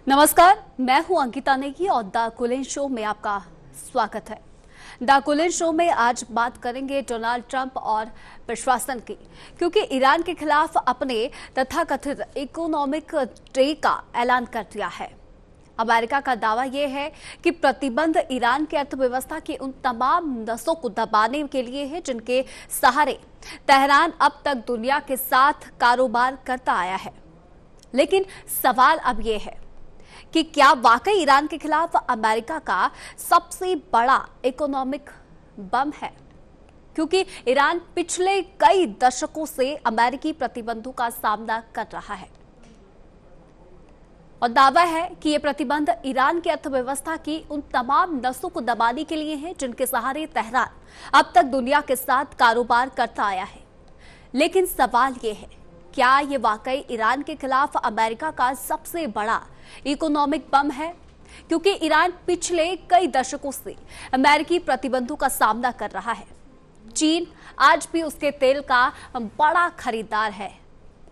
नमस्कार, मैं हूं अंकिता नेगी और द कुलिन शो में आपका स्वागत है। द कुलिन शो में आज बात करेंगे डोनाल्ड ट्रंप और प्रशासन की, क्योंकि ईरान के खिलाफ अपने तथाकथित इकोनॉमिक ट्रे का ऐलान कर दिया है। अमेरिका का दावा यह है कि प्रतिबंध ईरान की अर्थव्यवस्था की उन तमाम नसों को दबाने के लिए है जिनके सहारे तेहरान अब तक दुनिया के साथ कारोबार करता आया है। लेकिन सवाल अब यह है कि क्या वाकई ईरान के खिलाफ अमेरिका का सबसे बड़ा इकोनॉमिक बम है, क्योंकि ईरान पिछले कई दशकों से अमेरिकी प्रतिबंधों का सामना कर रहा है और दावा है कि ये प्रतिबंध ईरान की अर्थव्यवस्था की उन तमाम नसों को दबाने के लिए है जिनके सहारे तेहरान अब तक दुनिया के साथ कारोबार करता आया है। लेकिन सवाल ये है, क्या ये वाकई ईरान के खिलाफ अमेरिका का सबसे बड़ा इकोनॉमिक बम है, क्योंकि ईरान पिछले कई दशकों से अमेरिकी प्रतिबंधों का सामना कर रहा है। चीन आज भी उसके तेल का बड़ा खरीदार है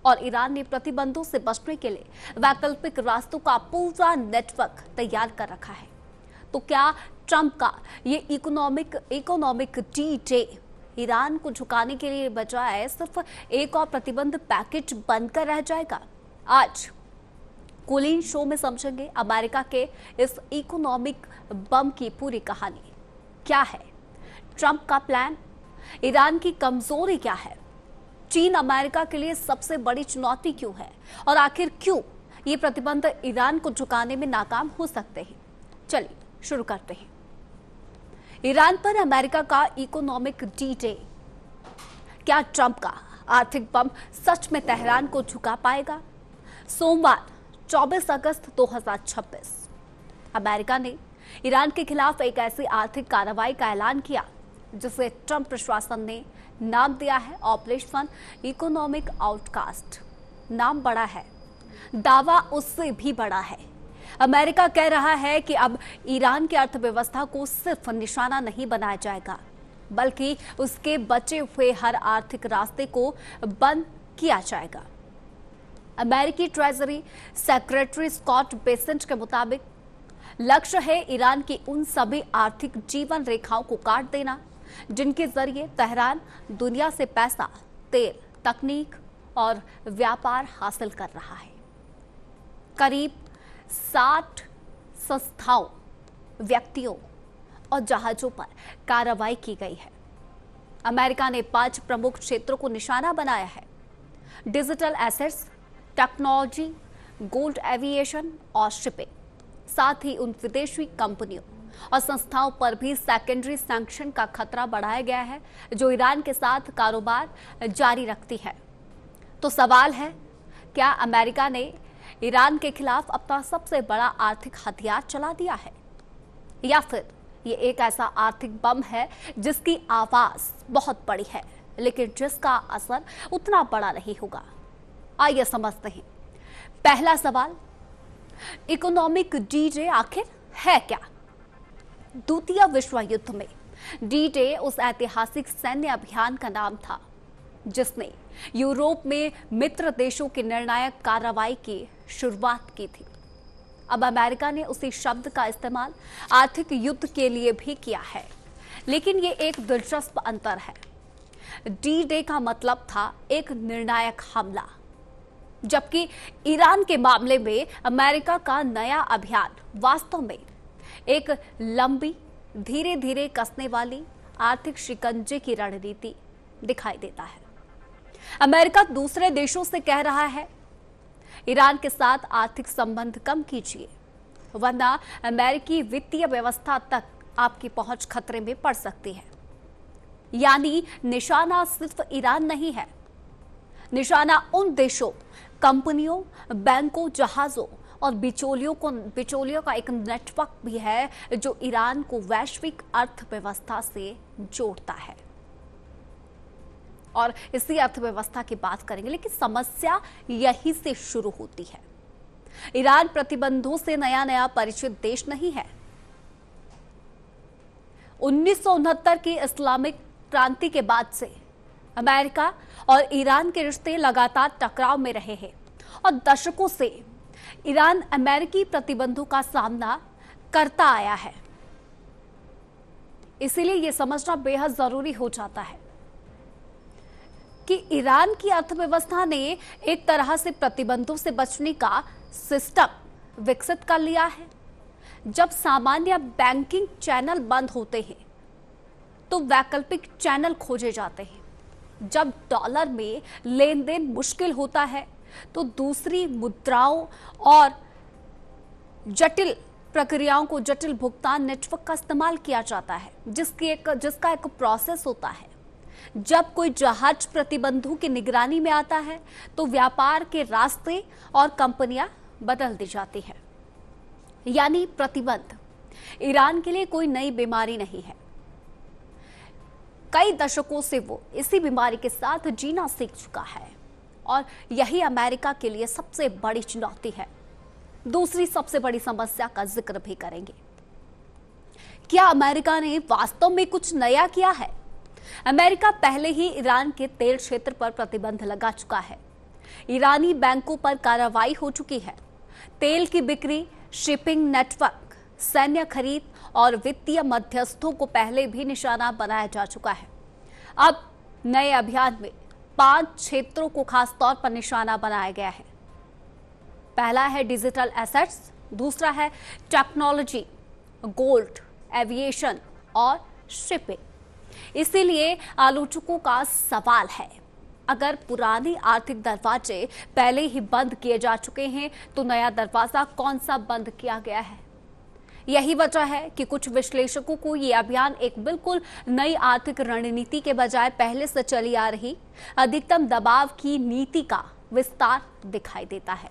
और ईरान ने प्रतिबंधों से बचने के लिए वैकल्पिक रास्तों का पूरा नेटवर्क तैयार कर रखा है। तो क्या ट्रंप का ये इकोनॉमिक डी-डे ईरान को झुकाने के लिए बजाय सिर्फ एक और प्रतिबंध पैकेज बनकर रह जाएगा? आज कुलीन शो में समझेंगे अमेरिका के इस इकोनॉमिक बम की पूरी कहानी। क्या है ट्रंप का प्लान? ईरान की कमजोरी क्या है? चीन अमेरिका के लिए सबसे बड़ी चुनौती क्यों है? और आखिर क्यों ये प्रतिबंध ईरान को झुकाने में नाकाम हो सकते हैं? चलिए शुरू करते हैं। ईरान पर अमेरिका का इकोनॉमिक डी-डे। क्या ट्रंप का आर्थिक बम सच में तेहरान को झुका पाएगा? सोमवार 24 अगस्त 2026 अमेरिका ने ईरान के खिलाफ एक ऐसी आर्थिक कार्रवाई का ऐलान किया जिसे ट्रंप प्रशासन ने नाम दिया है ऑपरेशन इकोनॉमिक आउटकास्ट। नाम बड़ा है, दावा उससे भी बड़ा है। अमेरिका कह रहा है कि अब ईरान की अर्थव्यवस्था को सिर्फ निशाना नहीं बनाया जाएगा, बल्कि उसके बचे हुए हर आर्थिक रास्ते को बंद किया जाएगा। अमेरिकी ट्रेजरी सेक्रेटरी स्कॉट बेसेंट के मुताबिक लक्ष्य है ईरान की उन सभी आर्थिक जीवन रेखाओं को काट देना जिनके जरिए तेहरान दुनिया से पैसा, तेल, तकनीक और व्यापार हासिल कर रहा है। करीब 60 संस्थाओं, व्यक्तियों और जहाजों पर कार्रवाई की गई है। अमेरिका ने 5 प्रमुख क्षेत्रों को निशाना बनाया है: digital assets, technology, gold aviation और शिपिंग। साथ ही उन विदेशी कंपनियों और संस्थाओं पर भी सेकेंडरी सैंक्शन का खतरा बढ़ाया गया है जो ईरान के साथ कारोबार जारी रखती है। तो सवाल है, क्या अमेरिका ने ईरान के खिलाफ अपना सबसे बड़ा आर्थिक हथियार चला दिया है, या फिर ये एक ऐसा आर्थिक बम है जिसकी आवाज बहुत बड़ी है लेकिन जिसका असर उतना बड़ा नहीं होगा? आइए समझते हैं। पहला सवाल, इकोनॉमिक डी-डे आखिर है क्या? द्वितीय विश्व युद्ध में डी-डे उस ऐतिहासिक सैन्य अभियान का नाम था जिसने यूरोप में मित्र देशों की निर्णायक कार्रवाई की शुरुआत की थी। अब अमेरिका ने उसी शब्द का इस्तेमाल आर्थिक युद्ध के लिए भी किया है, लेकिन ये एक दिलचस्प अंतर है। डी-डे का मतलब था एक निर्णायक हमला, जबकि ईरान के मामले में अमेरिका का नया अभियान वास्तव में एक लंबी, धीरे धीरे कसने वाली आर्थिक शिकंजे की रणनीति दिखाई देता है। अमेरिका दूसरे देशों से कह रहा है, ईरान के साथ आर्थिक संबंध कम कीजिए, वरना अमेरिकी वित्तीय व्यवस्था तक आपकी पहुंच खतरे में पड़ सकती है। यानी निशाना सिर्फ ईरान नहीं है, निशाना उन देशों, कंपनियों, बैंकों, जहाजों और बिचौलियों का एक नेटवर्क भी है जो ईरान को वैश्विक अर्थव्यवस्था से जोड़ता है। और इसी अर्थव्यवस्था की बात करेंगे, लेकिन समस्या यहीं से शुरू होती है। ईरान प्रतिबंधों से नया परिचित देश नहीं है। 1969 की इस्लामिक क्रांति के बाद से अमेरिका और ईरान के रिश्ते लगातार टकराव में रहे हैं और दशकों से ईरान अमेरिकी प्रतिबंधों का सामना करता आया है, इसीलिए यह समझना बेहद जरूरी हो जाता है कि ईरान की अर्थव्यवस्था ने एक तरह से प्रतिबंधों से बचने का सिस्टम विकसित कर लिया है। जब सामान्य बैंकिंग चैनल बंद होते हैं तो वैकल्पिक चैनल खोजे जाते हैं। जब डॉलर में लेन देन मुश्किल होता है तो दूसरी मुद्राओं और जटिल प्रक्रियाओं को, जटिल भुगतान नेटवर्क का इस्तेमाल किया जाता है, जिसका एक प्रोसेस होता है। जब कोई जहाज प्रतिबंधों की निगरानी में आता है तो व्यापार के रास्ते और कंपनियां बदल दी जाती हैं। यानी प्रतिबंध ईरान के लिए कोई नई बीमारी नहीं है। कई दशकों से वो इसी बीमारी के साथ जीना सीख चुका है और यही अमेरिका के लिए सबसे बड़ी चुनौती है। दूसरी सबसे बड़ी समस्या का जिक्र भी करेंगे। क्या अमेरिका ने वास्तव में कुछ नया किया है? अमेरिका पहले ही ईरान के तेल क्षेत्र पर प्रतिबंध लगा चुका है। ईरानी बैंकों पर कार्रवाई हो चुकी है। तेल की बिक्री, शिपिंग नेटवर्क, सैन्य खरीद और वित्तीय मध्यस्थों को पहले भी निशाना बनाया जा चुका है। अब नए अभियान में 5 क्षेत्रों को खास तौर पर निशाना बनाया गया है। पहला है डिजिटल एसेट्स, दूसरा है टेक्नोलॉजी, गोल्ड, एविएशन और शिपिंग। इसीलिए आलोचकों का सवाल है, अगर पुराने आर्थिक दरवाजे पहले ही बंद किए जा चुके हैं तो नया दरवाजा कौन सा बंद किया गया है? यही वजह है कि कुछ विश्लेषकों को यह अभियान एक बिल्कुल नई आर्थिक रणनीति के बजाय पहले से चली आ रही अधिकतम दबाव की नीति का विस्तार दिखाई देता है।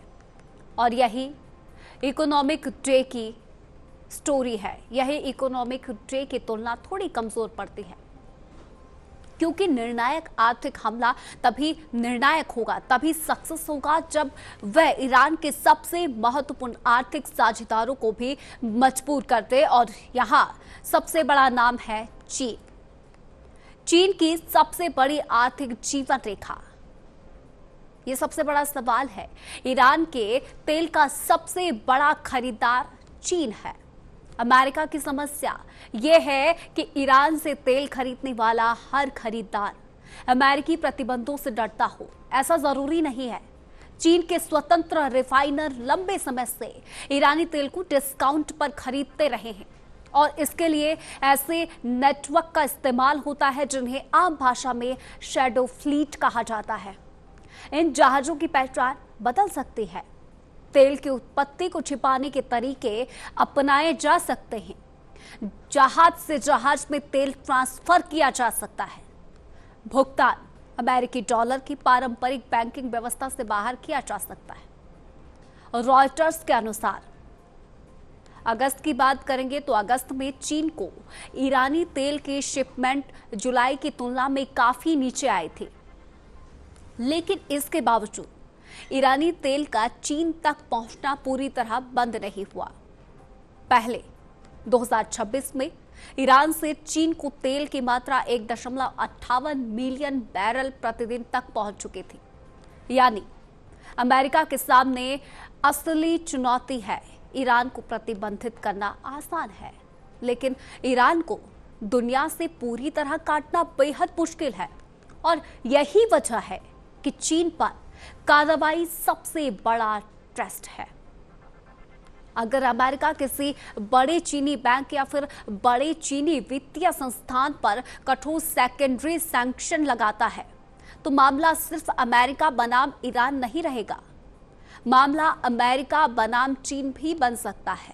और यही इकोनॉमिक डे की स्टोरी है। यही इकोनॉमिक डे की तुलना थोड़ी कमजोर पड़ती है, क्योंकि निर्णायक आर्थिक हमला तभी निर्णायक होगा, तभी सक्सेस होगा जब वह ईरान के सबसे महत्वपूर्ण आर्थिक साझेदारों को भी मजबूर कर दे। और यहाँ सबसे बड़ा नाम है चीन। चीन की सबसे बड़ी आर्थिक जीवन रेखा। ये सबसे बड़ा सवाल है। ईरान के तेल का सबसे बड़ा खरीदार चीन है। अमेरिका की समस्या यह है कि ईरान से तेल खरीदने वाला हर खरीदार अमेरिकी प्रतिबंधों से डरता हो, ऐसा जरूरी नहीं है। चीन के स्वतंत्र रिफाइनर लंबे समय से ईरानी तेल को डिस्काउंट पर खरीदते रहे हैं और इसके लिए ऐसे नेटवर्क का इस्तेमाल होता है जिन्हें आम भाषा में शैडो फ्लीट कहा जाता है। इन जहाजों की पहचान बदल सकती है। तेल की उत्पत्ति को छिपाने के तरीके अपनाए जा सकते हैं। जहाज से जहाज में तेल ट्रांसफर किया जा सकता है। भुगतान अमेरिकी डॉलर की पारंपरिक बैंकिंग व्यवस्था से बाहर किया जा सकता है। रॉयटर्स के अनुसार अगस्त की बात करेंगे तो अगस्त में चीन को ईरानी तेल की शिपमेंट जुलाई की तुलना में काफी नीचे आई थी, लेकिन इसके बावजूद ईरानी तेल का चीन तक पहुंचना पूरी तरह बंद नहीं हुआ। पहले 2026 में ईरान से चीन को तेल की मात्रा 1.58 मिलियन बैरल प्रतिदिन तक पहुंच चुकी थी। यानी अमेरिका के सामने असली चुनौती है। ईरान को प्रतिबंधित करना आसान है, लेकिन ईरान को दुनिया से पूरी तरह काटना बेहद मुश्किल है। और यही वजह है कि चीन पर कार्रवाई सबसे बड़ा टेस्ट है। अगर अमेरिका किसी बड़े चीनी बैंक या फिर बड़े चीनी वित्तीय संस्थान पर कठोर सेकेंडरी सैंक्शन लगाता है तो मामला सिर्फ अमेरिका बनाम ईरान नहीं रहेगा, मामला अमेरिका बनाम चीन भी बन सकता है।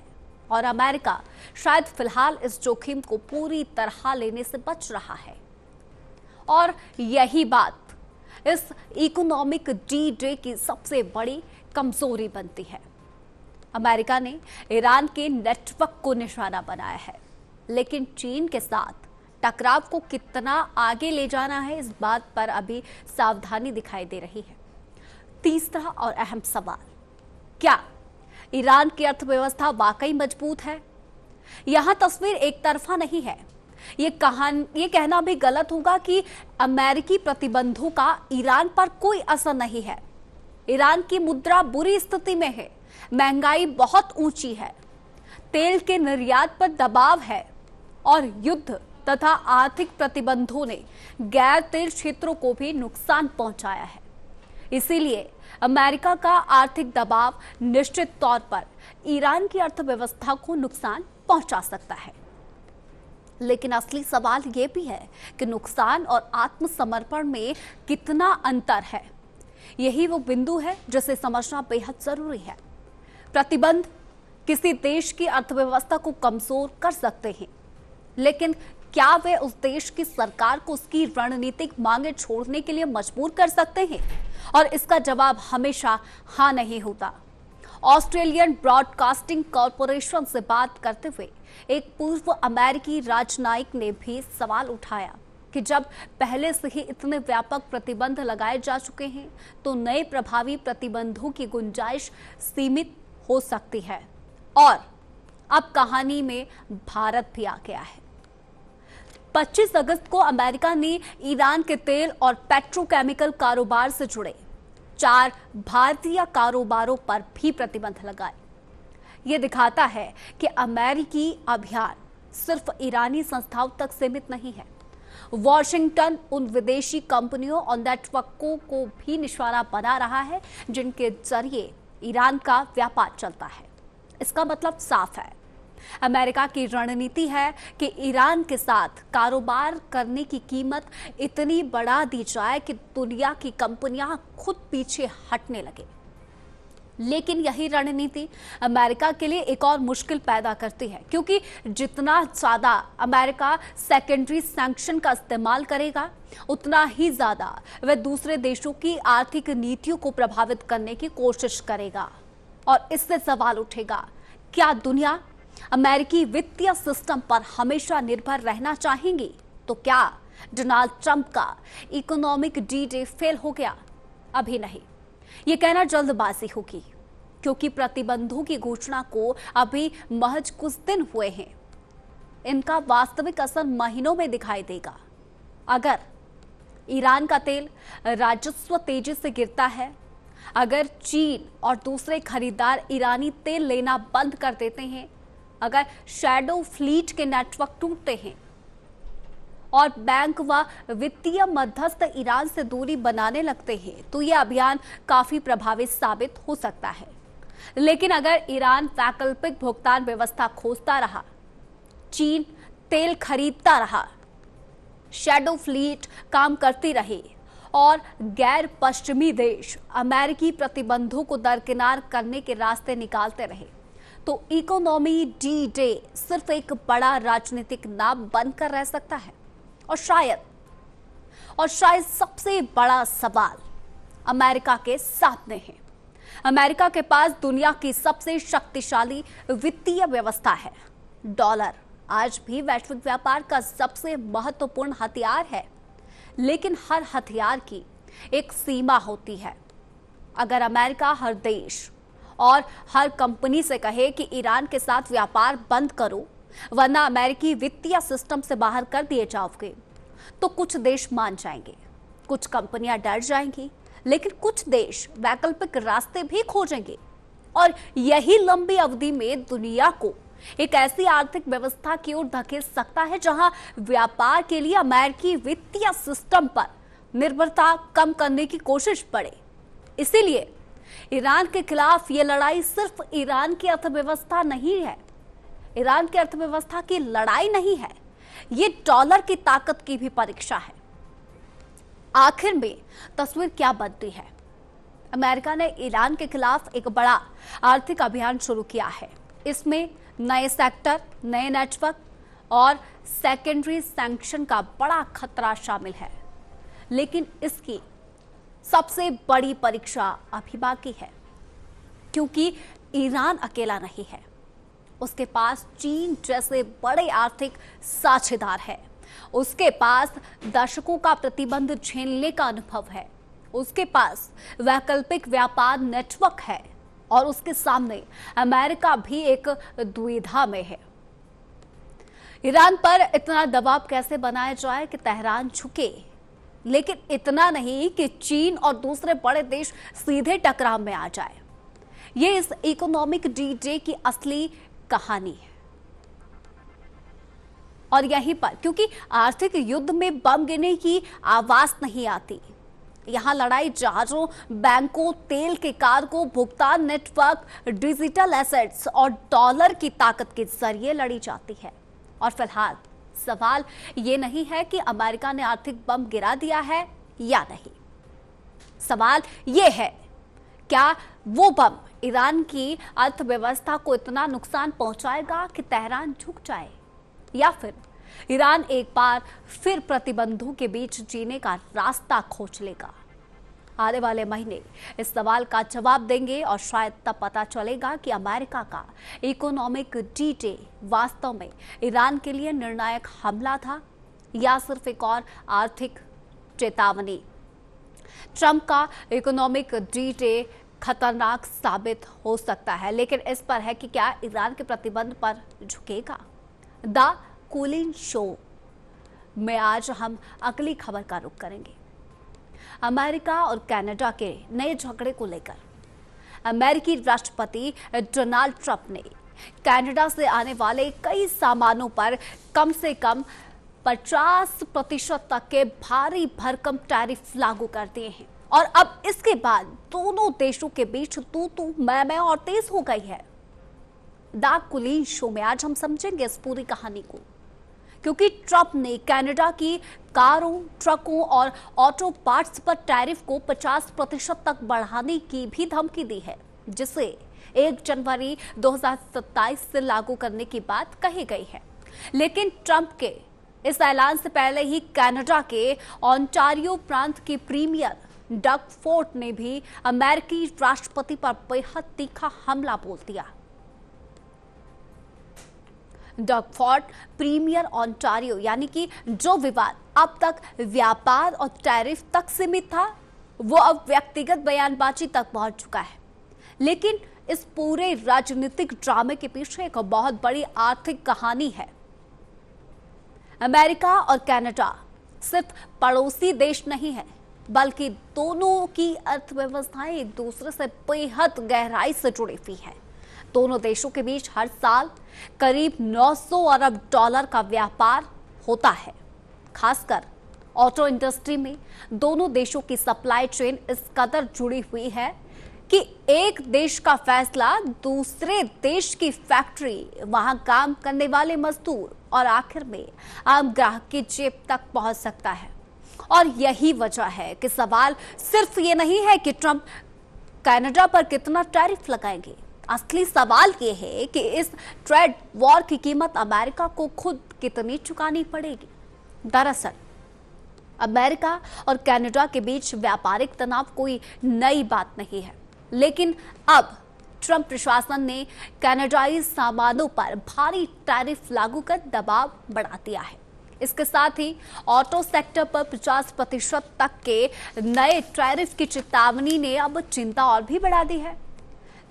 और अमेरिका शायद फिलहाल इस जोखिम को पूरी तरह लेने से बच रहा है। और यही बात इस इकोनॉमिक डी डे की सबसे बड़ी कमजोरी बनती है। अमेरिका ने ईरान के नेटवर्क को निशाना बनाया है, लेकिन चीन के साथ टकराव को कितना आगे ले जाना है, इस बात पर अभी सावधानी दिखाई दे रही है। तीसरा और अहम सवाल, क्या ईरान की अर्थव्यवस्था वाकई मजबूत है? यहां तस्वीर एक तरफा नहीं है। ये कहना भी गलत होगा कि अमेरिकी प्रतिबंधों का ईरान पर कोई असर नहीं है। ईरान की मुद्रा बुरी स्थिति में है, महंगाई बहुत ऊंची है, तेल के निर्यात पर दबाव है और युद्ध तथा आर्थिक प्रतिबंधों ने गैर तेल क्षेत्रों को भी नुकसान पहुंचाया है। इसीलिए अमेरिका का आर्थिक दबाव निश्चित तौर पर ईरान की अर्थव्यवस्था को नुकसान पहुंचा सकता है। लेकिन असली सवाल यह भी है कि नुकसान और आत्मसमर्पण में कितना अंतर है। यही वो बिंदु है जिसे समझना बेहद जरूरी है। प्रतिबंध किसी देश की अर्थव्यवस्था को कमजोर कर सकते हैं, लेकिन क्या वे उस देश की सरकार को उसकी रणनीतिक मांगे छोड़ने के लिए मजबूर कर सकते हैं? और इसका जवाब हमेशा हाँ नहीं होता। ऑस्ट्रेलियन ब्रॉडकास्टिंग कॉरपोरेशन से बात करते हुए एक पूर्व अमेरिकी राजनयिक ने भी सवाल उठाया कि जब पहले से ही इतने व्यापक प्रतिबंध लगाए जा चुके हैं तो नए प्रभावी प्रतिबंधों की गुंजाइश सीमित हो सकती है। और अब कहानी में भारत भी आ गया है। 25 अगस्त को अमेरिका ने ईरान के तेल और पेट्रोकेमिकल कारोबार से जुड़े 4 भारतीय कारोबारों पर भी प्रतिबंध लगाए। यह दिखाता है कि अमेरिकी अभियान सिर्फ ईरानी संस्थाओं तक सीमित नहीं है। वॉशिंगटन उन विदेशी कंपनियों और नेटवर्कों को भी निशाना बना रहा है जिनके जरिए ईरान का व्यापार चलता है। इसका मतलब साफ है, अमेरिका की रणनीति है कि ईरान के साथ कारोबार करने की कीमत इतनी बढ़ा दी जाए कि दुनिया की कंपनियां खुद पीछे हटने लगे। लेकिन यही रणनीति अमेरिका के लिए एक और मुश्किल पैदा करती है, क्योंकि जितना ज्यादा अमेरिका सेकेंडरी सैंक्शन का इस्तेमाल करेगा, उतना ही ज्यादा वह दूसरे देशों की आर्थिक नीतियों को प्रभावित करने की कोशिश करेगा। और इससे सवाल उठेगा, क्या दुनिया अमेरिकी वित्तीय सिस्टम पर हमेशा निर्भर रहना चाहेंगी? तो क्या डोनाल्ड ट्रंप का इकोनॉमिक डी-डे फेल हो गया? अभी नहीं, ये कहना जल्दबाजी होगी, क्योंकि प्रतिबंधों की घोषणा को अभी महज कुछ दिन हुए हैं। इनका वास्तविक असर महीनों में दिखाई देगा। अगर ईरान का तेल राजस्व तेजी से गिरता है, अगर चीन और दूसरे खरीदार ईरानी तेल लेना बंद कर देते हैं, अगर शैडो फ्लीट के नेटवर्क टूटते हैं और बैंक व वित्तीय मध्यस्थ ईरान से दूरी बनाने लगते हैं, तो यह अभियान काफी प्रभावी साबित हो सकता है। लेकिन अगर ईरान वैकल्पिक भुगतान व्यवस्था खोजता रहा, चीन तेल खरीदता रहा, शैडो फ्लीट काम करती रही और गैर पश्चिमी देश अमेरिकी प्रतिबंधों को दरकिनार करने के रास्ते निकालते रहे, तो इकोनॉमी डी-डे सिर्फ एक बड़ा राजनीतिक नाम बनकर रह सकता है। और शायद सबसे बड़ा सवाल अमेरिका के सामने है। अमेरिका के पास दुनिया की सबसे शक्तिशाली वित्तीय व्यवस्था है। डॉलर आज भी वैश्विक व्यापार का सबसे महत्वपूर्ण हथियार है, लेकिन हर हथियार की एक सीमा होती है। अगर अमेरिका हर देश और हर कंपनी से कहे कि ईरान के साथ व्यापार बंद करो, वरना अमेरिकी वित्तीय सिस्टम से बाहर कर दिए जाओगे, तो कुछ देश मान जाएंगे, कुछ कंपनियां डर जाएंगी, लेकिन कुछ देश वैकल्पिक रास्ते भी खोजेंगे। और यही लंबी अवधि में दुनिया को एक ऐसी आर्थिक व्यवस्था की ओर धकेल सकता है जहां व्यापार के लिए अमेरिकी वित्तीय सिस्टम पर निर्भरता कम करने की कोशिश बढ़े। इसीलिए ईरान के खिलाफ यह लड़ाई सिर्फ ईरान की अर्थव्यवस्था नहीं है, ईरान की अर्थव्यवस्था की लड़ाई नहीं है, ये डॉलर की ताकत की भी परीक्षा है। आखिर में तस्वीर क्या बनती है? अमेरिका ने ईरान के खिलाफ एक बड़ा आर्थिक अभियान शुरू किया है। इसमें नए सेक्टर, नए नेटवर्क और सेकेंडरी सैंक्शन का बड़ा खतरा शामिल है। लेकिन इसकी सबसे बड़ी परीक्षा अभी बाकी है, क्योंकि ईरान अकेला नहीं है। उसके पास चीन जैसे बड़े आर्थिक साझेदार है, उसके पास दशकों का प्रतिबंध झेलने का अनुभव है, उसके पास वैकल्पिक व्यापार नेटवर्क है और उसके सामने अमेरिका भी एक दुविधा में है। ईरान पर इतना दबाव कैसे बनाया जाए कि तेहरान झुके, लेकिन इतना नहीं कि चीन और दूसरे बड़े देश सीधे टकराव में आ जाए। ये इस इकोनॉमिक डी डे की असली कहानी है। और यहीं पर क्योंकि आर्थिक युद्ध में बम गिरने की आवाज नहीं आती, यहां लड़ाई जहाजों, बैंकों, तेल के कार्गो, भुगतान नेटवर्क, डिजिटल एसेट्स और डॉलर की ताकत के जरिए लड़ी जाती है। और फिलहाल सवाल ये नहीं है कि अमेरिका ने आर्थिक बम गिरा दिया है या नहीं, सवाल ये है क्या वो बम ईरान की अर्थव्यवस्था को इतना नुकसान पहुंचाएगा कि तेहरान झुक जाए, या फिर ईरान एक बार फिर प्रतिबंधों के बीच जीने का रास्ता खोज लेगा। आने वाले महीने इस सवाल का जवाब देंगे और शायद तब पता चलेगा कि अमेरिका का इकोनॉमिक डी डे वास्तव में ईरान के लिए निर्णायक हमला था या सिर्फ एक और आर्थिक चेतावनी। ट्रंप का इकोनॉमिक डी डे खतरनाक साबित हो सकता है, लेकिन इस पर है कि क्या ईरान के प्रतिबंध पर झुकेगा। द कूलिंग शो में आज हम अगली खबर का रुख करेंगे। अमेरिका और कनाडा के नए झगड़े को लेकर अमेरिकी राष्ट्रपति डोनाल्ड ट्रंप ने कनाडा से आने वाले कई सामानों पर कम से कम 50% तक के भारी भरकम टैरिफ लागू कर दिए हैं। और अब इसके बाद दोनों देशों के बीच तू मैं और तेज हो गई है। द कूलिंग शो में आज हम समझेंगे इस पूरी कहानी को, क्योंकि ट्रंप ने कनाडा की कारों, ट्रकों और ऑटो पार्ट्स पर टैरिफ को 50% तक बढ़ाने की भी धमकी दी है, जिसे 1 जनवरी 2027 से लागू करने की बात कही गई है। लेकिन ट्रंप के इस ऐलान से पहले ही कनाडा के ओंटारियो प्रांत के प्रीमियर डग फोर्ट ने भी अमेरिकी राष्ट्रपति पर बेहद तीखा हमला बोल दिया। डग फोर्ट प्रीमियर ओंटारियो यानी कि जो विवाद अब तक व्यापार और टैरिफ तक सीमित था, वो अब व्यक्तिगत बयानबाजी तक पहुंच चुका है। लेकिन इस पूरे राजनीतिक ड्रामे के पीछे एक बहुत बड़ी आर्थिक कहानी है। अमेरिका और कनाडा सिर्फ पड़ोसी देश नहीं है, बल्कि दोनों की अर्थव्यवस्थाएं एक दूसरे से बेहद गहराई से जुड़ी हुई हैं। दोनों देशों के बीच हर साल करीब 900 अरब डॉलर का व्यापार होता है। खासकर ऑटो इंडस्ट्री में दोनों देशों की सप्लाई चेन इस कदर जुड़ी हुई है कि एक देश का फैसला दूसरे देश की फैक्ट्री, वहां काम करने वाले मजदूर और आखिर में आम ग्राहक की जेब तक पहुंच सकता है। और यही वजह है कि सवाल सिर्फ ये नहीं है कि ट्रंप कनाडा पर कितना टैरिफ लगाएंगे। असली सवाल ये है कि इस ट्रेड वॉर की कीमत अमेरिका को खुद कितनी चुकानी पड़ेगी। दरअसल अमेरिका और कनाडा के बीच व्यापारिक तनाव कोई नई बात नहीं है, लेकिन अब ट्रंप प्रशासन ने कनाडाई सामानों पर भारी टैरिफ लागू कर दबाव बढ़ा दिया है। इसके साथ ही ऑटो सेक्टर पर 50% तक के नए टैरिफ की चेतावनी ने अब चिंता और भी बढ़ा दी है।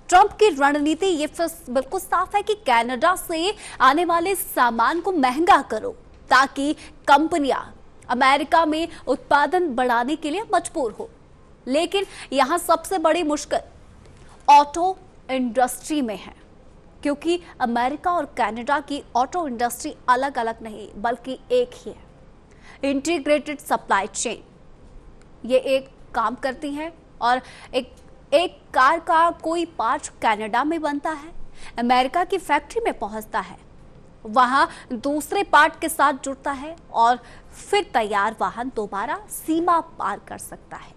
ट्रंप की रणनीति ये बिल्कुल साफ है कि कनाडा से आने वाले सामान को महंगा करो ताकि कंपनियां अमेरिका में उत्पादन बढ़ाने के लिए मजबूर हो। लेकिन यहां सबसे बड़ी मुश्किल ऑटो इंडस्ट्री में है, क्योंकि अमेरिका और कनाडा की ऑटो इंडस्ट्री अलग अलग नहीं बल्कि एक ही है। इंटीग्रेटेड सप्लाई चेन ये एक काम करती है और एक कार का कोई पार्ट कनाडा में बनता है, अमेरिका की फैक्ट्री में पहुंचता है, वहां दूसरे पार्ट के साथ जुड़ता है और फिर तैयार वाहन दोबारा सीमा पार कर सकता है।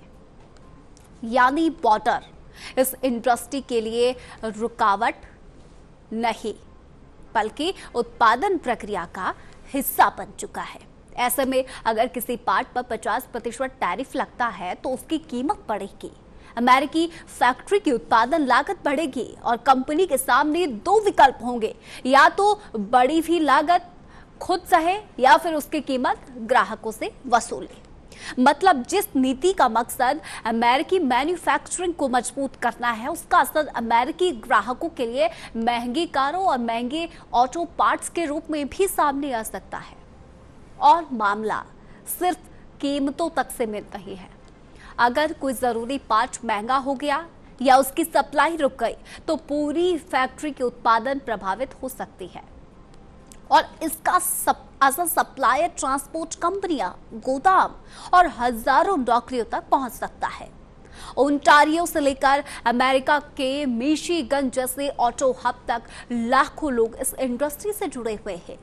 यानी बॉर्डर इस इंडस्ट्री के लिए रुकावट नहीं बल्कि उत्पादन प्रक्रिया का हिस्सा बन चुका है। ऐसे में अगर किसी पार्ट पर 50% टैरिफ लगता है तो उसकी कीमत बढ़ेगी, अमेरिकी फैक्ट्री की उत्पादन लागत बढ़ेगी और कंपनी के सामने 2 विकल्प होंगे, या तो बड़ी हुई लागत खुद सहे या फिर उसकी कीमत ग्राहकों से वसूले। मतलब जिस नीति का मकसद अमेरिकी मैन्युफैक्चरिंग को मजबूत करना है, उसका असर अमेरिकी ग्राहकों के लिए महंगी कारों और महंगे ऑटो पार्ट्स के रूप में भी सामने आ सकता है। और मामला सिर्फ कीमतों तक सीमित नहीं है। अगर कोई जरूरी पार्ट महंगा हो गया या उसकी सप्लाई रुक गई तो पूरी फैक्ट्री के उत्पादन प्रभावित हो सकती है और इसका असर सप्लायर, ट्रांसपोर्ट कंपनियां, गोदाम और हजारों नौकरियों तक पहुंच सकता है। ओंटारियो से लेकर अमेरिका के मिशिगन जैसे ऑटो हब तक लाखों लोग इस इंडस्ट्री से जुड़े हुए हैं।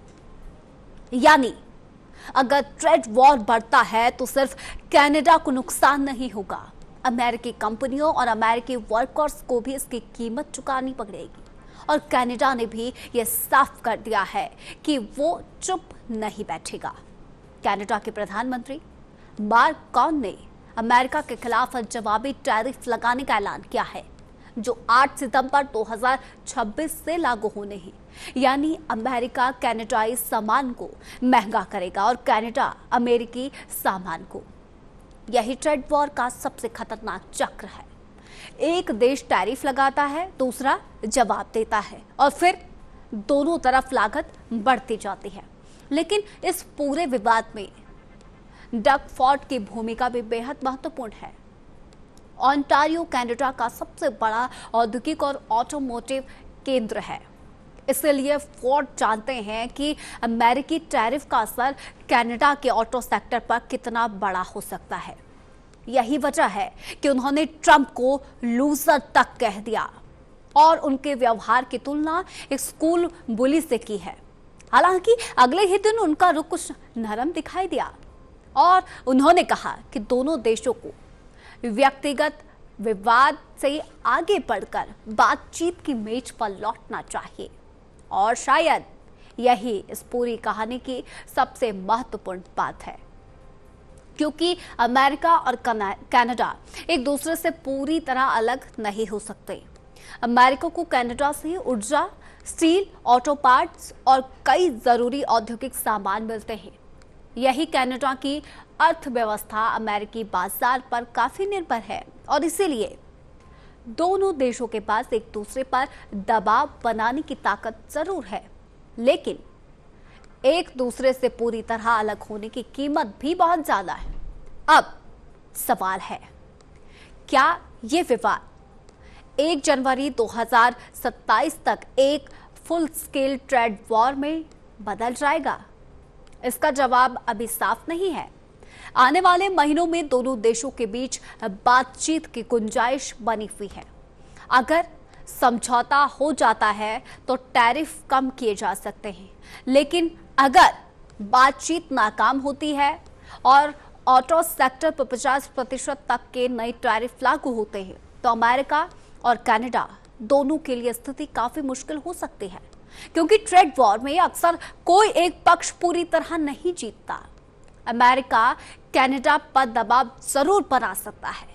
यानी अगर ट्रेड वॉर बढ़ता है तो सिर्फ कनाडा को नुकसान नहीं होगा, अमेरिकी कंपनियों और अमेरिकी वर्कर्स को भी इसकी कीमत चुकानी पड़ेगी। और कनाडा ने भी यह साफ कर दिया है कि वो चुप नहीं बैठेगा। कनाडा के प्रधानमंत्री मार्क कार्नी ने अमेरिका के खिलाफ जवाबी टैरिफ लगाने का ऐलान किया है, जो 8 सितंबर 2026 से लागू होने हैं। यानी अमेरिका कनाडाई सामान को महंगा करेगा और कनाडा अमेरिकी सामान को। यही ट्रेड वॉर का सबसे खतरनाक चक्र है। एक देश टैरिफ लगाता है, दूसरा जवाब देता है और फिर दोनों तरफ लागत बढ़ती जाती है। लेकिन इस पूरे विवाद में डग फॉर्ड की भूमिका भी बेहद महत्वपूर्ण है। ओंटारियो कनाडा का सबसे बड़ा औद्योगिक और ऑटोमोटिव केंद्र है, इसलिए फोर्ड जानते हैं कि अमेरिकी टैरिफ का असर कनाडा के ऑटो सेक्टर पर कितना बड़ा हो सकता है। यही वजह है कि उन्होंने ट्रंप को लूजर तक कह दिया और उनके व्यवहार की तुलना एक स्कूल बुली से की है। हालांकि अगले ही दिन उनका रुख कुछ नरम दिखाई दिया और उन्होंने कहा कि दोनों देशों को व्यक्तिगत विवाद से आगे बढ़कर बातचीत की मेज पर लौटना चाहिए। और शायद यही इस पूरी कहानी की सबसे महत्वपूर्ण बात है, क्योंकि अमेरिका और कनाडा एक दूसरे से पूरी तरह अलग नहीं हो सकते। अमेरिका को कनाडा से ऊर्जा, स्टील, ऑटो पार्ट्स और कई जरूरी औद्योगिक सामान मिलते हैं। यही कनाडा की अर्थव्यवस्था अमेरिकी बाजार पर काफी निर्भर है और इसीलिए दोनों देशों के पास एक दूसरे पर दबाव बनाने की ताकत जरूर है, लेकिन एक दूसरे से पूरी तरह अलग होने की कीमत भी बहुत ज्यादा है। अब सवाल है, क्या ये विवाद 1 जनवरी 2027 तक एक फुल स्केल ट्रेड वॉर में बदल जाएगा? इसका जवाब अभी साफ नहीं है। आने वाले महीनों में दोनों देशों के बीच बातचीत की गुंजाइश बनी हुई है। अगर समझौता हो जाता है तो टैरिफ कम किए जा सकते हैं, लेकिन अगर बातचीत नाकाम होती है और ऑटो सेक्टर पर 50% तक के नए टैरिफ लागू होते हैं तो अमेरिका और कनाडा दोनों के लिए स्थिति काफी मुश्किल हो सकती है, क्योंकि ट्रेड वॉर में अक्सर कोई एक पक्ष पूरी तरह नहीं जीतता। अमेरिका कनाडा पर दबाव जरूर बना सकता है,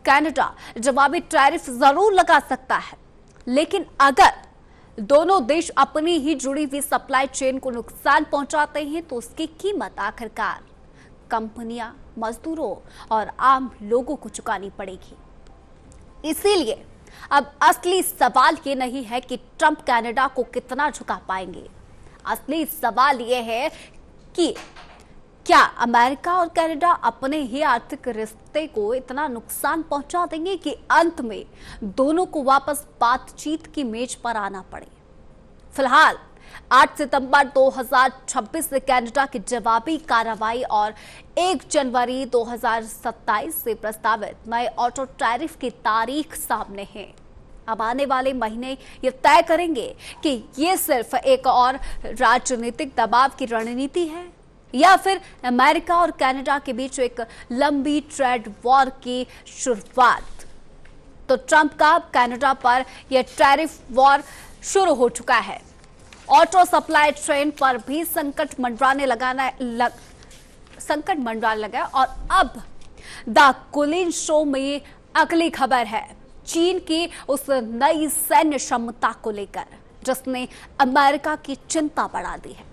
कनाडा जवाबी टैरिफ जरूर लगा सकता है, लेकिन अगर दोनों देश अपनी ही जुड़ी हुई सप्लाई चेन को नुकसान पहुंचाते हैं तो उसकी कीमत आखिरकार कंपनियां, मजदूरों और आम लोगों को चुकानी पड़ेगी। इसीलिए अब असली सवाल ये नहीं है कि ट्रंप कनाडा को कितना झुका पाएंगे। असली सवाल यह है कि क्या अमेरिका और कनाडा अपने ही आर्थिक रिश्ते को इतना नुकसान पहुंचा देंगे कि अंत में दोनों को वापस बातचीत की मेज पर आना पड़े। फिलहाल 8 सितंबर 2026 से कनाडा की जवाबी कार्रवाई और 1 जनवरी 2027 से प्रस्तावित नए ऑटो टैरिफ की तारीख सामने है। अब आने वाले महीने ये तय करेंगे कि ये सिर्फ एक और राजनीतिक दबाव की रणनीति है या फिर अमेरिका और कनाडा के बीच एक लंबी ट्रेड वॉर की शुरुआत। तो ट्रंप का कनाडा पर यह टैरिफ वॉर शुरू हो चुका है। ऑटो सप्लाई चेन पर भी संकट मंडराने लगा और अब द कुलिन शो में अगली खबर है चीन की उस नई सैन्य क्षमता को लेकर जिसने अमेरिका की चिंता बढ़ा दी है।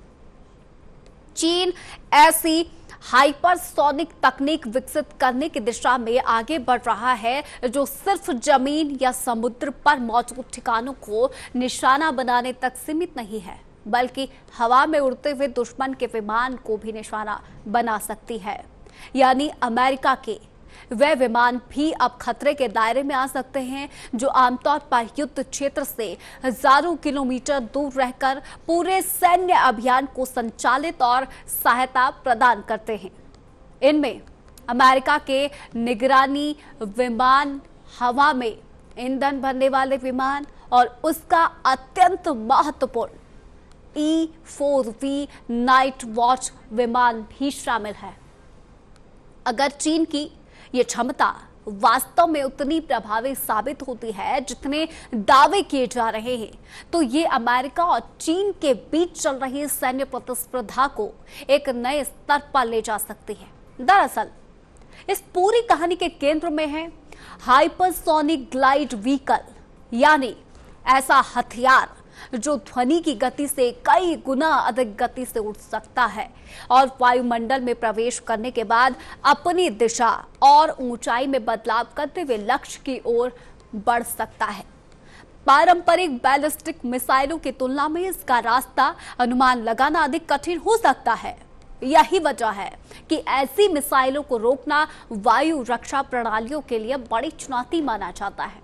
चीन ऐसी हाइपरसोनिक तकनीक विकसित करने की दिशा में आगे बढ़ रहा है जो सिर्फ जमीन या समुद्र पर मौजूद ठिकानों को निशाना बनाने तक सीमित नहीं है, बल्कि हवा में उड़ते हुए दुश्मन के विमान को भी निशाना बना सकती है। यानी अमेरिका के वे विमान भी अब खतरे के दायरे में आ सकते हैं, जो आमतौर पर युद्ध क्षेत्र से हजारों किलोमीटर दूर रहकर पूरे सैन्य अभियान को संचालित और सहायता प्रदान करते हैं। इनमें अमेरिका के निगरानी विमान, हवा में ईंधन भरने वाले विमान और उसका अत्यंत महत्वपूर्ण E-4V नाइट वॉच विमान भी शामिल है। अगर चीन की ये क्षमता वास्तव में उतनी प्रभावी साबित होती है जितने दावे किए जा रहे हैं, तो ये अमेरिका और चीन के बीच चल रही सैन्य प्रतिस्पर्धा को एक नए स्तर पर ले जा सकती है। दरअसल इस पूरी कहानी के केंद्र में है हाइपरसोनिक ग्लाइड व्हीकल, यानी ऐसा हथियार जो ध्वनि की गति से कई गुना अधिक गति से उड़ सकता है और वायुमंडल में प्रवेश करने के बाद अपनी दिशा और ऊंचाई में बदलाव करते हुए लक्ष्य की ओर बढ़ सकता है। पारंपरिक बैलिस्टिक मिसाइलों की तुलना में इसका रास्ता अनुमान लगाना अधिक कठिन हो सकता है। यही वजह है कि ऐसी मिसाइलों को रोकना वायु रक्षा प्रणालियों के लिए बड़ी चुनौती माना जाता है।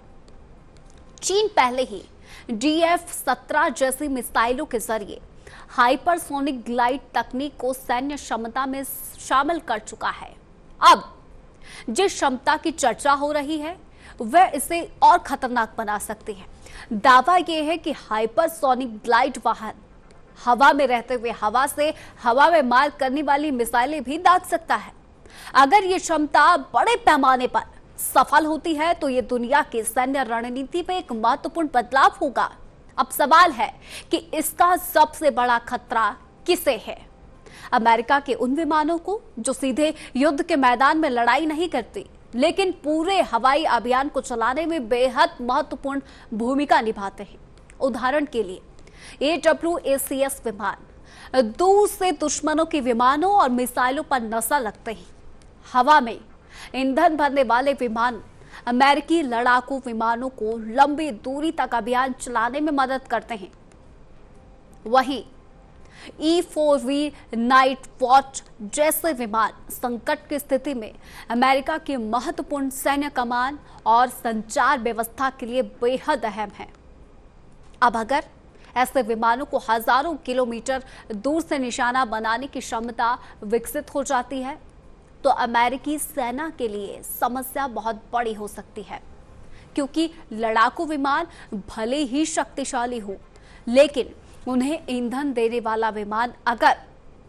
चीन पहले ही DF-17 जैसी मिसाइलों के जरिए हाइपरसोनिक ग्लाइड तकनीक को सैन्य क्षमता में शामिल कर चुका है। अब जिस क्षमता की चर्चा हो रही है वह इसे और खतरनाक बना सकती है। दावा यह है कि हाइपरसोनिक ग्लाइड वाहन हवा में रहते हुए हवा से हवा में मार करने वाली मिसाइलें भी दाग सकता है। अगर ये क्षमता बड़े पैमाने पर सफल होती है तो ये दुनिया की सैन्य रणनीति में एक महत्वपूर्ण बदलाव होगा। अब सवाल है कि इसका सबसे बड़ा खतरा किसे है? अमेरिका के उन विमानों को जो सीधे युद्ध के मैदान में लड़ाई नहीं करती, लेकिन पूरे हवाई अभियान को चलाने में बेहद महत्वपूर्ण भूमिका निभाते हैं। उदाहरण के लिए AWACS विमान दूर से दुश्मनों के विमानों और मिसाइलों पर नजर रखते हैं। हवा में ईंधन भरने वाले विमान अमेरिकी लड़ाकू विमानों को लंबी दूरी तक अभियान चलाने में मदद करते हैं। वहीं E-4V नाइट वॉच जैसे विमान संकट की स्थिति में अमेरिका की महत्वपूर्ण सैन्य कमान और संचार व्यवस्था के लिए बेहद अहम है। अब अगर ऐसे विमानों को हजारों किलोमीटर दूर से निशाना बनाने की क्षमता विकसित हो जाती है तो अमेरिकी सेना के लिए समस्या बहुत बड़ी हो सकती है, क्योंकि लड़ाकू विमान भले ही शक्तिशाली हो, लेकिन उन्हें ईंधन देने वाला विमान अगर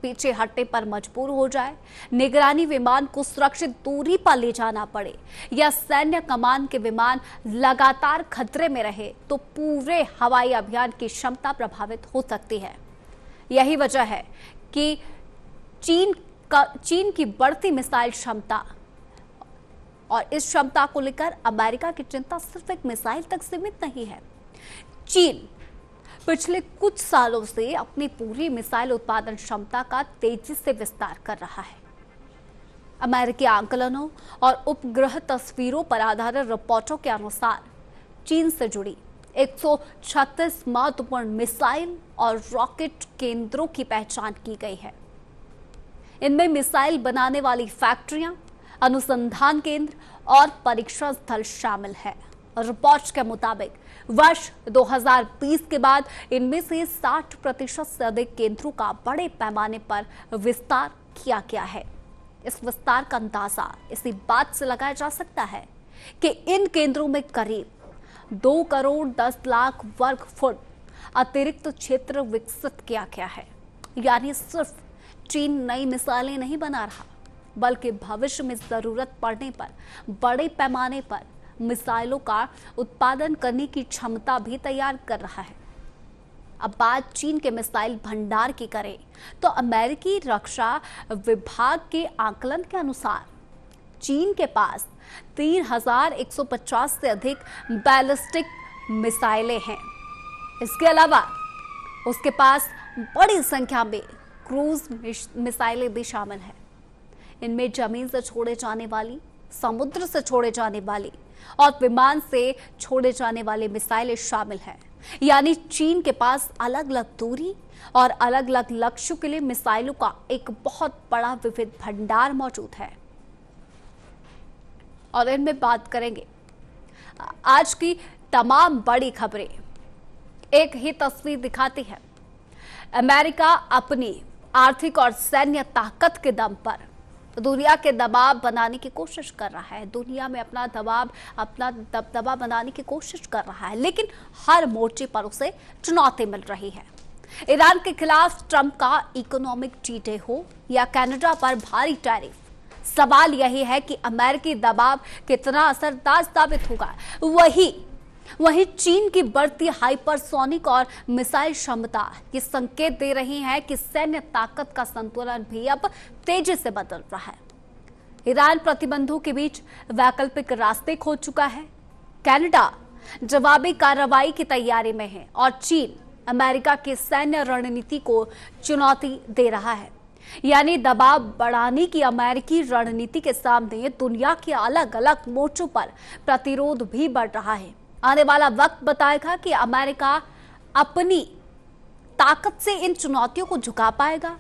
पीछे हटने पर मजबूर हो जाए, निगरानी विमान को सुरक्षित दूरी पर ले जाना पड़े या सैन्य कमान के विमान लगातार खतरे में रहे, तो पूरे हवाई अभियान की क्षमता प्रभावित हो सकती है। यही वजह है कि चीन की बढ़ती मिसाइल क्षमता और इस क्षमता को लेकर अमेरिका की चिंता सिर्फ एक मिसाइल तक सीमित नहीं है। चीन पिछले कुछ सालों से अपनी पूरी मिसाइल उत्पादन क्षमता का तेजी से विस्तार कर रहा है। अमेरिकी आंकलनों और उपग्रह तस्वीरों पर आधारित रिपोर्टों के अनुसार चीन से जुड़ी 136 महत्वपूर्ण मिसाइल और रॉकेट केंद्रों की पहचान की गई है। इनमें मिसाइल बनाने वाली फैक्ट्रियां, अनुसंधान केंद्र और परीक्षण स्थल शामिल है। रिपोर्ट के मुताबिक वर्ष 2020 के बाद इनमें से 60% से अधिक केंद्रों का बड़े पैमाने पर विस्तार किया गया है। इस विस्तार का अंदाजा इसी बात से लगाया जा सकता है कि इन केंद्रों में करीब 2 करोड़ 10 लाख वर्ग फुट अतिरिक्त क्षेत्र विकसित किया गया है। यानी सिर्फ चीन नई मिसाइलें नहीं बना रहा, बल्कि भविष्य में जरूरत पड़ने पर बड़े पैमाने पर मिसाइलों का उत्पादन करने की क्षमता भी तैयार कर रहा है। अब बात चीन के मिसाइल भंडार की करें तो अमेरिकी रक्षा विभाग के आकलन के अनुसार चीन के पास 3150 से अधिक बैलिस्टिक मिसाइलें हैं। इसके अलावा उसके पास बड़ी संख्या में क्रूज मिसाइलें भी शामिल हैं। इनमें जमीन से छोड़े जाने वाली, समुद्र से छोड़े जाने वाली और विमान से छोड़े जाने वाले मिसाइलें शामिल हैं। यानी चीन के पास अलग अलग दूरी और अलग अलग लक्ष्यों के लिए मिसाइलों का एक बहुत बड़ा विविध भंडार मौजूद है। और इनमें बात करेंगे आज की तमाम बड़ी खबरें एक ही तस्वीर दिखाती है। अमेरिका अपनी आर्थिक और सैन्य ताकत के दम पर दुनिया के दबाव बनाने की कोशिश कर रहा है, दुनिया में अपना दबदबा बनाने की कोशिश कर रहा है, लेकिन हर मोर्चे पर उसे चुनौती मिल रही है। ईरान के खिलाफ ट्रंप का इकोनॉमिक टी-डे हो या कनाडा पर भारी टैरिफ, सवाल यही है कि अमेरिकी दबाव कितना असरदार साबित होगा। वहीं चीन की बढ़ती हाइपरसोनिक और मिसाइल क्षमता ये संकेत दे रही है कि सैन्य ताकत का संतुलन भी अब तेजी से बदल रहा है। ईरान प्रतिबंधों के बीच वैकल्पिक रास्ते खोज चुका है। कनाडा जवाबी कार्रवाई की तैयारी में है और चीन अमेरिका की सैन्य रणनीति को चुनौती दे रहा है। यानी दबाव बढ़ाने की अमेरिकी रणनीति के सामने दुनिया के अलग अलग मोर्चों पर प्रतिरोध भी बढ़ रहा है। आने वाला वक्त बताएगा कि अमेरिका अपनी ताकत से इन चुनौतियों को झुका पाएगा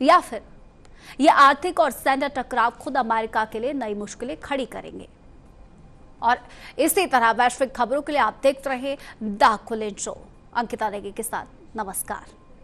या फिर यह आर्थिक और सैन्य टकराव खुद अमेरिका के लिए नई मुश्किलें खड़ी करेंगे। और इसी तरह वैश्विक खबरों के लिए आप देखते रहे द खुलेन शो। अंकिता नेगी के साथ नमस्कार।